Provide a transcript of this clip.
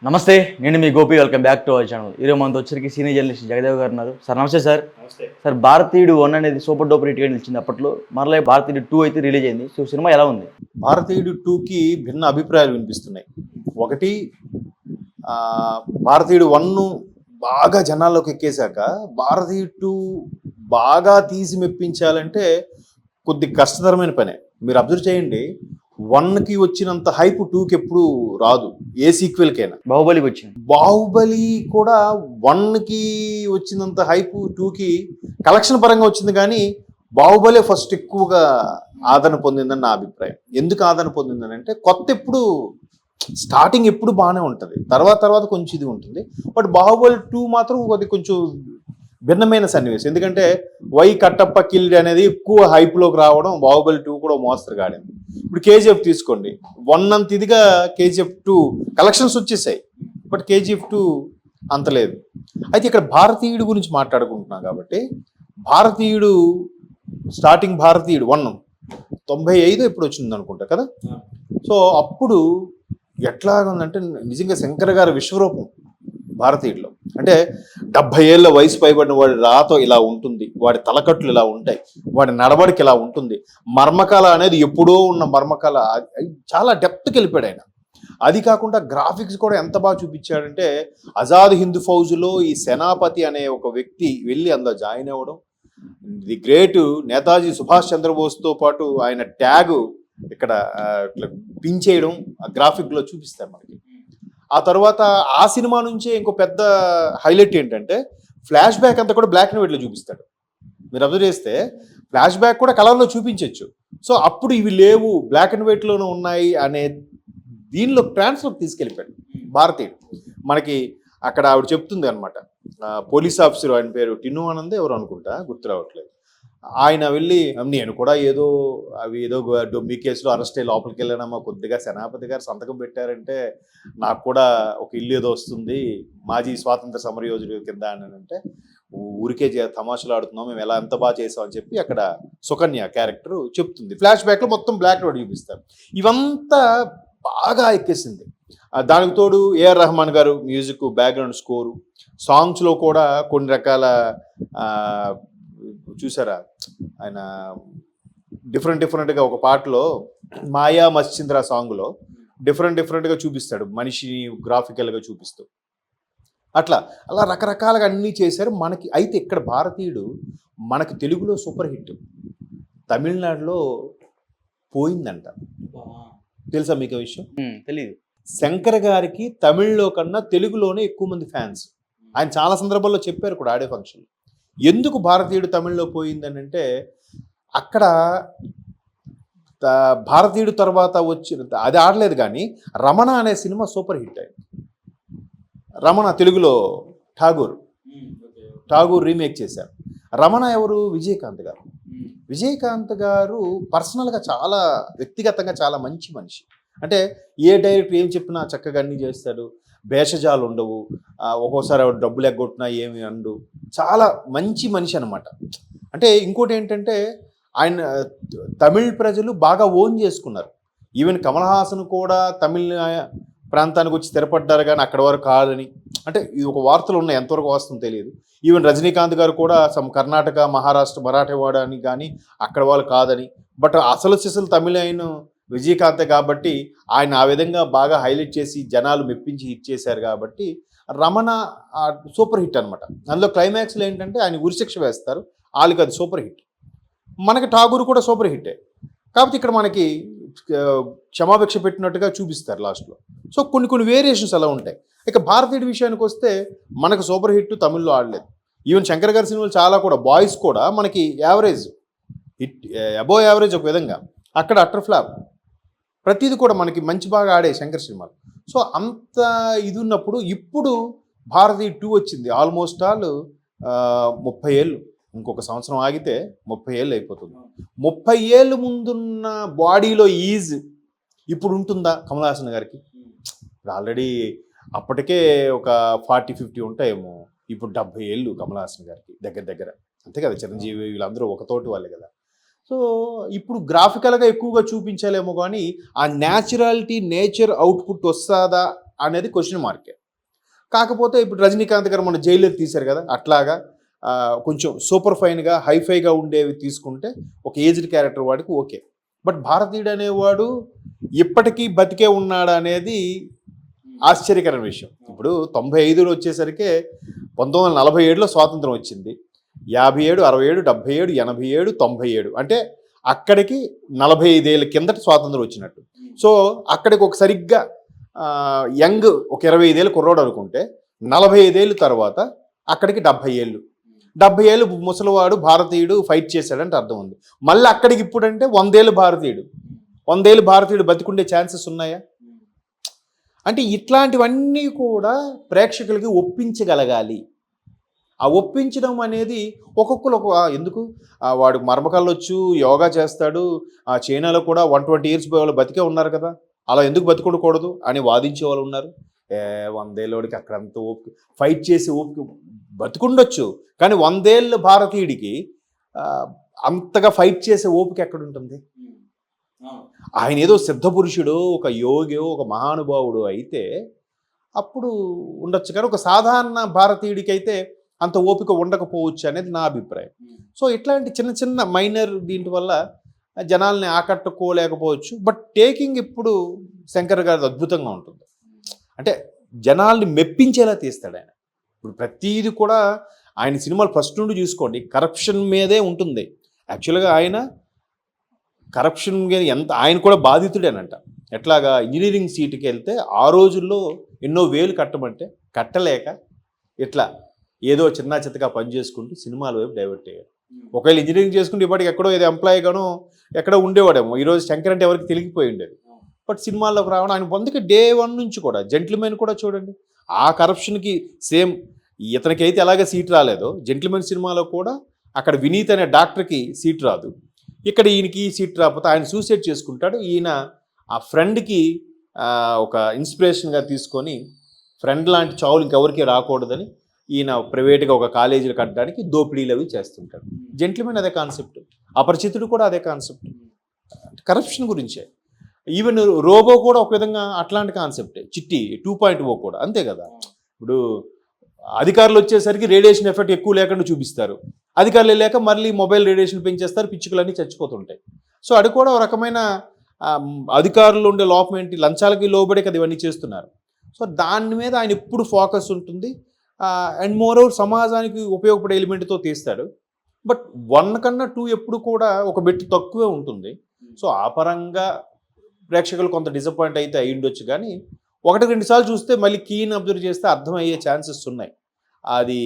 నమస్తే, నేను మీ Gopi. Welcome back to our channel. ఈరోజు మనతో వచ్చరికి సీనియర్ జర్నలిస్ట్ జగదేవ్ గారు ఉన్నారు. సార్ నమస్తే సార్. నమస్తే. సార్, భారతీయుడు 1 అనేది సూపర్ డూపర్ హిట్గా నిలిచింది అప్పట్లో. మరలా భారతీయుడు 2 అయితే రిలీజ్ అయింది. సో సినిమా ఎలా ఉంది? భారతీయుడు 2కి భిన్న అభిప్రాయాలు వినిపిస్తున్నాయి. ఒకటి, భారతీయుడు 1 బాగా జనాల్లోకి ఎక్కేశాక భారతీయుడు 2 బాగా తీసి మెప్పించాలంటే కొద్ది కష్టతరమైన పనే. మీరు అబ్జర్వ్ చేయండి, 1కి వచ్చినంత హైప్ 2కి ఎప్పుడు రాదు, ఏ సీక్వెల్కైనా. బాహుబలికి వచ్చింది. బాహుబలి కూడా 1కి వచ్చినంత హైప్ 2కి కలెక్షన్ పరంగా వచ్చింది, కానీ బాహుబలి ఫస్ట్ ఎక్కువగా ఆదరణ పొందిందని నా అభిప్రాయం. ఎందుకు ఆదరణ పొందిందని అంటే, కొత్త ఎప్పుడు స్టార్టింగ్ ఎప్పుడు బాగానే ఉంటుంది, తర్వాత కొంచెం ఇది ఉంటుంది. బట్ బాహుబలి 2 మాత్రం కొంచెం భిన్నమైన సన్నివేశం. ఎందుకంటే వై కట్టప్ప కిల్డ్ అనేది ఎక్కువ హైప్లోకి రావడం, బాహుబలి 2 కూడా మోస్తరుగా ఆడింది. ఇప్పుడు కేజీఎఫ్ తీసుకోండి, 1 అంత ఇదిగా కేజీఎఫ్ 2 కలెక్షన్స్ వచ్చేసాయి, బట్ కేజీఎఫ్ 2 అంత లేదు. అయితే ఇక్కడ భారతీయుడు గురించి మాట్లాడుకుంటున్నాం కాబట్టి, భారతీయుడు స్టార్టింగ్ భారతీయుడు 1 95 ఎప్పుడు వచ్చింది అనుకుంటా కదా. సో అప్పుడు ఎట్లాగా ఉందంటే, నిజంగా శంకర్ గారి విశ్వరూపం భారతీయుడిలో. అంటే 70 ఏళ్ళ వయసు పైబడిన వాడి రాతో ఇలా ఉంటుంది, వాడి తలకట్లు ఇలా ఉంటాయి, వాడి నడవడికి ఇలా ఉంటుంది. మర్మకళ అనేది ఎప్పుడో ఉన్న మర్మకళ చాలా డెప్త్కి వెళ్ళిపోయాడు ఆయన. అది కాకుండా గ్రాఫిక్స్ కూడా ఎంత బాగా చూపించాడంటే, ఆజాద్ హింద్ ఫౌజ్లో ఈ సేనాపతి అనే ఒక వ్యక్తి వెళ్ళి అందులో జాయిన్ అవ్వడం, ది గ్రేట్ నేతాజీ సుభాష్ చంద్రబోస్తో పాటు ఆయన ట్యాగ్ ఇక్కడ ఇట్లా పిన్ చేయడం ఆ గ్రాఫిక్లో చూపిస్తారు మనకి. ఆ తర్వాత ఆ సినిమా నుంచే ఇంకో పెద్ద హైలైట్ ఏంటంటే, ఫ్లాష్ బ్యాక్ అంతా కూడా బ్లాక్ అండ్ వైట్లో చూపిస్తాడు. మీరు అబ్జర్వ్ చేస్తే ఫ్లాష్ బ్యాక్ కూడా కలర్లో చూపించవచ్చు. సో అప్పుడు ఇవి లేవు, బ్లాక్ అండ్ వైట్లోనే ఉన్నాయి అనే దీనిలో ట్రాన్స్ఫర్ తీసుకెళ్ళిపోయాడు భారతీయుడు. మనకి అక్కడ ఆవిడ చెప్తుంది అనమాట, పోలీస్ ఆఫీసర్, ఆయన పేరు టిన్ను ఆనంద్ ఎవరు అనుకుంటా, గుర్తు రావట్లేదు. ఆయన వెళ్ళి, నేను కూడా ఏదో డొమ్మి కేసులో అరెస్ట్ అయ్యి లోపలికి వెళ్ళానమ్మా, కొద్దిగా సేనాపతి గారు సంతకం పెట్టారంటే నాకు కూడా ఒక ఇల్లు ఏదో వస్తుంది, మాజీ స్వాతంత్ర సమరయోధుడు కింద అని అంటే, ఊరికే తమాషలు ఆడుతున్నాం, మేము ఎలా ఎంత బాగా చేసామని చెప్పి అక్కడ సుకన్య క్యారెక్టర్ చెప్తుంది. ఫ్లాష్ బ్యాక్లో మొత్తం బ్లాక్ అండ్ వైట్ చూపిస్తారు. ఇవంతా బాగా ఎక్కేసింది. దానికి తోడు ఏఆర్ రెహమాన్ గారు మ్యూజిక్, బ్యాక్గ్రౌండ్ స్కోరు, సాంగ్స్లో కూడా కొన్ని రకాల చూసారా, ఆయన డిఫరెంట్గా ఒక పాటలో మాయా మశ్చింద్ర సాంగ్లో డిఫరెంట్గా చూపిస్తాడు, మనిషి గ్రాఫికల్గా చూపిస్తూ. అలా రకరకాలుగా అన్నీ చేశారు మనకి. అయితే ఇక్కడ భారతీయుడు మనకి తెలుగులో సూపర్ హిట్, తమిళనాడులో పోయిందంట. తెలుసా మీకు విషయం? తెలియదు. శంకర్ గారికి తమిళ్లో కన్నా తెలుగులోనే ఎక్కువ మంది ఫ్యాన్స్. ఆయన చాలా సందర్భాల్లో చెప్పారు కూడా ఆడే ఫంక్షన్. ఎందుకు భారతీయుడు తమిళ్లో పోయిందని అంటే, అక్కడ భారతీయుడు తర్వాత వచ్చిన అది ఆడలేదు, కానీ రమణ అనే సినిమా సూపర్ హిట్ అయింది. రమణ తెలుగులో ఠాగూర్ రీమేక్ చేశారు. రమణ ఎవరు? విజయకాంత్ గారు. విజయకాంత్ గారు పర్సనల్గా చాలా వ్యక్తిగతంగా చాలా మంచి మనిషి. అంటే ఏ డైరెక్టర్ ఏం చెప్పినా చక్కగా అన్నీ చేస్తాడు, భేషజాలు ఉండవు, ఒక్కోసారి డబ్బులు ఎగ్గొట్టినా ఏమి అండు, చాలా మంచి మనిషి అనమాట. అంటే ఇంకోటి ఏంటంటే, ఆయన తమిళ్ ప్రజలు బాగా ఓన్ చేసుకున్నారు. ఈవెన్ కమల్ హాసన్ కూడా తమిళ ప్రాంతానికి వచ్చి స్థిరపడ్డారు, కానీ అక్కడ వరకు కాదని, అంటే ఇది ఒక వార్తలు ఉన్నాయి, ఎంతవరకు వాస్తవం తెలియదు. ఈవెన్ రజనీకాంత్ గారు కూడా కర్ణాటక, మహారాష్ట్ర, మరాఠవాడ అని, కానీ అక్కడ వాళ్ళు కాదని. బట్ అసలు తమిళ అయిన విజయకాంత్ కాబట్టి ఆయన ఆ విధంగా బాగా హైలైట్ చేసి జనాలు మెప్పించి హిట్ చేశారు. కాబట్టి రమణ సూపర్ హిట్ అనమాట. అందులో క్లైమాక్స్లో ఏంటంటే ఆయన ఉరిశిక్ష వేస్తారు, వాళ్ళకి అది సూపర్ హిట్. మనకి ఠాగూర్ కూడా సూపర్ హిట్టే, కాబట్టి ఇక్కడ మనకి క్షమాభిక్ష పెట్టినట్టుగా చూపిస్తారు లాస్ట్లో. సో కొన్ని వేరియేషన్స్ అలా ఉంటాయి. ఇక భారతీయుడి విషయానికి వస్తే, మనకు సూపర్ హిట్ తమిళ్లో ఆడలేదు. ఈవెన్ శంకర్ గారి సినిమాలు చాలా కూడా, బాయ్స్ కూడా మనకి యావరేజ్ హిట్, అబోవ్ యావరేజ్ ఒక విధంగా, అక్కడ అటర్ ఫ్లాప్. ప్రతిదీ కూడా మనకి మంచి బాగా ఆడే శంకర్ సినిమాలు. సో అంత ఇది ఉన్నప్పుడు ఇప్పుడు భారతీయ 2 వచ్చింది. ఆల్మోస్ట్ ఆల్ 30 ఏళ్ళు, ఇంకొక సంవత్సరం ఆగితే 30 ఏళ్ళు అయిపోతుంది. 30 ఏళ్ళు ముందున్న బాడీలో ఈజ్ ఇప్పుడు ఉంటుందా కమల్ హాసన్ గారికి? ఆల్రెడీ అప్పటికే ఒక 40-50 ఉంటాయేమో. ఇప్పుడు 70 ఏళ్ళు కమల్ హాసన్ గారికి దగ్గర అంతే కదా. చిరంజీవి వీళ్ళందరూ ఒకతోటి వాళ్ళే కదా. సో ఇప్పుడు గ్రాఫికల్గా ఎక్కువగా చూపించాలేమో, కానీ ఆ న్యాచురాలిటీ, నేచర్ అవుట్పుట్ వస్తుందా అనేది క్వశ్చన్ మార్కే. కాకపోతే ఇప్పుడు రజనీకాంత్ గారు మన జైలర్ తీశారు కదా, అట్లాగా కొంచెం సూపర్ ఫైన్గా హైఫైగా ఉండేవి తీసుకుంటే ఒక ఏజ్డ్ క్యారెక్టర్ వాడికి ఓకే. బట్ భారతీయుడు అనేవాడు ఇప్పటికీ బతికే ఉన్నాడా అనేది ఆశ్చర్యకరమైన విషయం. ఇప్పుడు 95లో వచ్చేసరికి 1947లో స్వాతంత్రం వచ్చింది. 57, 67, 77, 87, 97 అంటే అక్కడికి 45 ఏళ్ళ కిందట స్వాతంత్రం వచ్చినట్టు. సో అక్కడికి ఒక సరిగ్గా యంగ్ ఒక 25 ఏళ్ళు కుర్రోడు అనుకుంటే 45 ఏళ్ళు తర్వాత అక్కడికి 70 ఏళ్ళు. 70 ఏళ్ళు ముసలివాడు భారతీయుడు ఫైట్ చేశాడంటే అర్థం ఉంది. మళ్ళీ అక్కడికి ఇప్పుడంటే 100 ఏళ్ళు భారతీయుడు. 100 ఏళ్ళు భారతీయుడు బతికుండే ఛాన్సెస్ ఉన్నాయా? అంటే ఇట్లాంటివన్నీ కూడా ప్రేక్షకులకి ఒప్పించగలగాలి. ఆ ఒప్పించడం అనేది ఒక్కొక్కరు ఎందుకు వాడు మర్మకళ్ళొచ్చు, యోగా చేస్తాడు, చైనాలో కూడా 120 ఇయర్స్ వాళ్ళు బతికే ఉన్నారు కదా, అలా ఎందుకు బతికుండకూడదు అని వాదించే వాళ్ళు ఉన్నారు. 100 ఏళ్ళోడికి అక్కడంత ఓపిక, ఫైట్ చేసి ఓపిక బతికుండొచ్చు, కానీ 100 ఏళ్ళ భారతీయుడికి అంతగా ఫైట్ చేసే ఓపిక ఎక్కడుంటుంది? ఆయన ఏదో సిద్ధపురుషుడు, ఒక యోగి, ఒక మహానుభావుడు అయితే అప్పుడు ఉండొచ్చు, కానీ ఒక సాధారణ భారతీయుడికి అయితే అంత ఓపిక ఉండకపోవచ్చు అనేది నా అభిప్రాయం. సో ఇట్లాంటి చిన్న చిన్న మైనర్ దీంట్ వల్ల జనాల్ని ఆకట్టుకోలేకపోవచ్చు. బట్ టేకింగ్ ఇప్పుడు శంకర్ గారిది అద్భుతంగా ఉంటుంది. అంటే జనాల్ని మెప్పించేలా తీస్తాడు ఆయన. ఇప్పుడు ప్రతీది కూడా ఆయన సినిమాలు ఫస్ట్ నుండి చూసుకోండి కరప్షన్ మీదే ఉంటుంది. యాక్చువల్గా ఆయన కరప్షన్ ఎంత ఆయన కూడా బాధితుడేనంట. ఎట్లాగా ఇంజనీరింగ్ సీటుకి వెళ్తే ఆ రోజుల్లో ఎన్నో వేలు కట్టమంటే కట్టలేక ఇట్లా ఏదో చిన్న చిత్తగా పని చేసుకుంటూ సినిమాల వైపు డైవర్ట్ అయ్యాడు. ఒకవేళ ఇంజనీరింగ్ చేసుకుంటే ఇప్పటికి ఎక్కడో ఏదో ఎంప్లాయీగానో ఎక్కడో ఉండేవాడేమో, ఈరోజు శంకర్ అంటే ఎవరికి తెలిగిపోయి ఉండేది. బట్ సినిమాల్లోకి రావడం ఆయన పొందికి డే 1 నుంచి కూడా జెంటిల్మెన్ కూడా చూడండి ఆ కరప్షన్కి సేమ్ ఇతనికి అయితే ఎలాగే సీట్ రాలేదో జెంటిల్మెన్ సినిమాలో కూడా అక్కడ వినీత్ అనే డాక్టర్కి సీట్ రాదు, ఇక్కడ ఈయనకి సీట్ రాకపోతే ఆయన సూసైడ్ చేసుకుంటాడు. ఈయన ఆ ఫ్రెండ్కి ఒక ఇన్స్పిరేషన్గా తీసుకొని ఫ్రెండ్ లాంటి చావులు ఇంకెవరికి రాకూడదని ఈయన ప్రైవేట్గా ఒక కాలేజీలు కట్టడానికి దోపిడీలు అవి చేస్తుంటాడు. జెంటిల్మెన్ అదే కాన్సెప్ట్, అపరిచితుడు కూడా అదే కాన్సెప్ట్, కరప్షన్ గురించే. ఈవెన్ రోబో కూడా ఒక విధంగా అట్లాంటి కాన్సెప్టే, చిట్టి 2.0 కూడా అంతే కదా. ఇప్పుడు అధికారులు వచ్చేసరికి రేడియేషన్ ఎఫెక్ట్ ఎక్కువ లేకుండా చూపిస్తారు, అధికారులు లేక మళ్ళీ మొబైల్ రేడియేషన్ పెంచేస్తారు, పిచ్చుకలన్నీ చచ్చిపోతుంటాయి. సో అది కూడా ఒక రకమైన అధికారులు ఉండే లోపం ఏంటి, లంచాలకి లోబడే కదా ఇవన్నీ చేస్తున్నారు. సో దాని మీద ఆయన ఎప్పుడు ఫోకస్ ఉంటుంది. అండ్ మోర్ ఓవర్ సమాజానికి ఉపయోగపడే ఎలిమెంట్తో తీస్తాడు. బట్ 1 కన్నా 2 ఎప్పుడు కూడా ఒక మెట్టు తక్కువే ఉంటుంది. సో ఆ పరంగా ప్రేక్షకులు కొంత డిసప్పాయింట్ అయితే అయ్యి ఉండొచ్చు, కానీ 1-2 సార్లు చూస్తే మళ్ళీ కీన్ అబ్జర్వ్ చేస్తే అర్థమయ్యే ఛాన్సెస్ ఉన్నాయి. అది